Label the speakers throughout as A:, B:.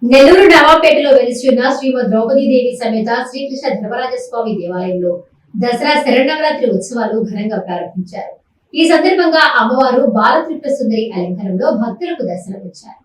A: నెల్లూరు నవాపేటలో వెలిసిన శ్రీమద్ ద్రౌపదీదేవి సమేత శ్రీకృష్ణ ధర్మరాజస్వామి దేవాలయంలో దసరా శరన్నవరాత్రి ఉత్సవాలు ఘనంగా ప్రారంభించారు. ఈ సందర్భంగా అమ్మవారు బాలత్రిపుర సుందరి అలంకారంలో భక్తులకు దర్శనమిచ్చారు.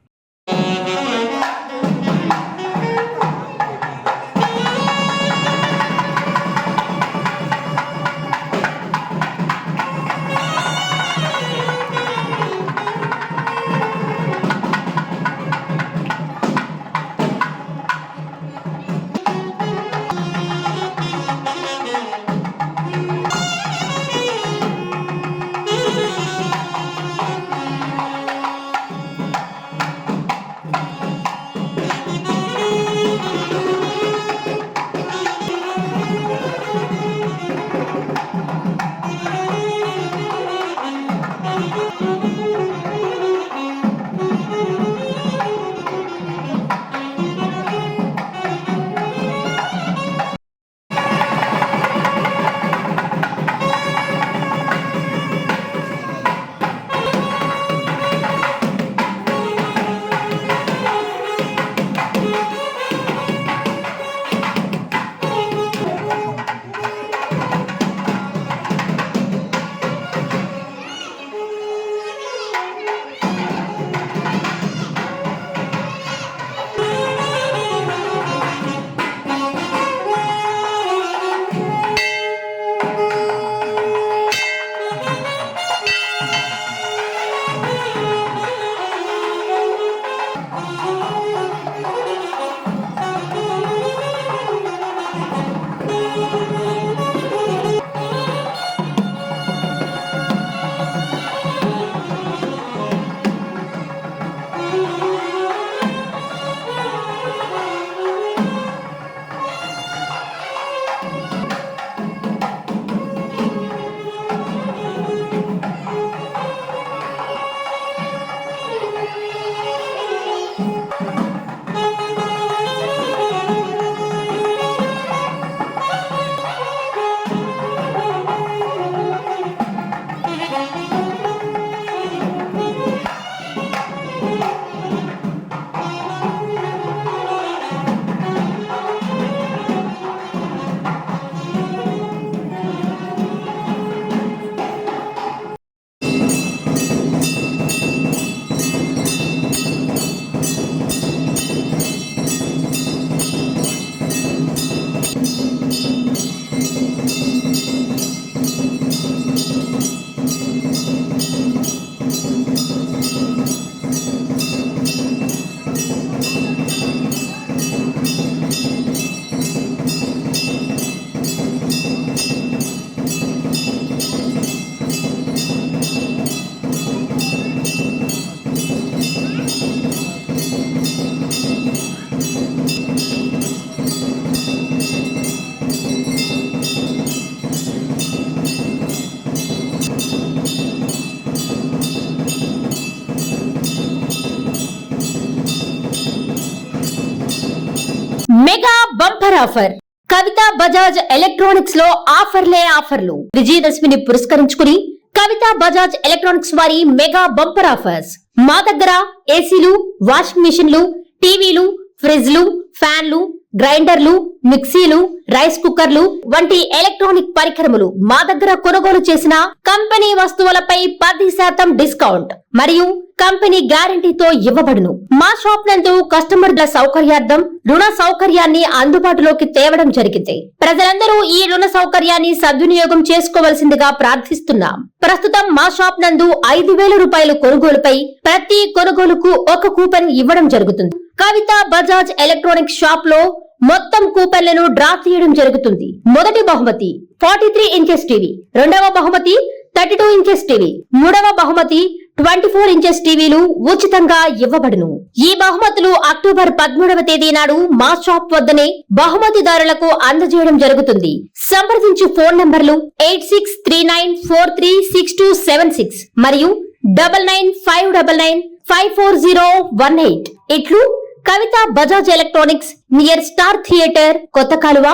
B: మెగా బంపర్ ఆఫర్ కవితా బజాజ్ ఎలక్ట్రానిక్స్ లో ఆఫర్లు విజయదశమిని పురస్కరించుకుని కవితా బజాజ్ ఎలక్ట్రానిక్స్ వారి మెగా బంపర్ ఆఫర్స్. మా దగ్గర ఏసీలు, వాషింగ్ మిషన్లు, టీవీలు, ఫ్రిడ్జ్లు, ఫ్యాన్లు, గ్రైండర్లు, మిక్సీలు, రైస్ కుక్కర్లు వంటి ఎలక్ట్రానిక్ పరికరములు మా దగ్గర కొనుగోలు చేసిన కంపెనీ వస్తువులపై 10% డిస్కౌంట్ మరియు కంపెనీ గ్యారంటీతో ఇవ్వబడును. మా షాప్ నందు కస్టమర్ల సౌకర్యార్థం రుణ సౌకర్యాన్ని అందుబాటులోకి తేవడం జరిగింది. ప్రజలందరూ ఈ రుణ సౌకర్యాన్ని సద్వినియోగం చేసుకోవలసిందిగా ప్రార్థిస్తున్నాం. ప్రస్తుతం మా షాప్ నందు 5,000 రూపాయల కొనుగోలుపై ప్రతి కొనుగోలుకు ఒక కూపన్ ఇవ్వడం జరుగుతుంది. కవితా బజాజ్ ఎలక్ట్రానిక్ షాప్ లో మొత్తం కూపన్లను డ్రా తీయడం జరుగుతుంది. మొదటి బహుమతి 43 ఇంచెస్ టీవీ, రెండవ బహుమతి 32 ఇంచెస్ టీవీ, మూడవ బహుమతి 24 ఇంచెస్ టీవీలు ఉచితంగా ఇవ్వబడును. ఈ బహుమతులు అక్టోబర్ 13వ తేదీ నాడు మా షాప్ వద్దనే బహుమతిదారులకు అందజేయడం జరుగుతుంది. సంప్రదించు ఫోన్ నంబర్లు 8639436276 మరియు 9959954018. ఇట్లు Kavita Bajaj electronics near Star Theatre, కొత్త కాలువ.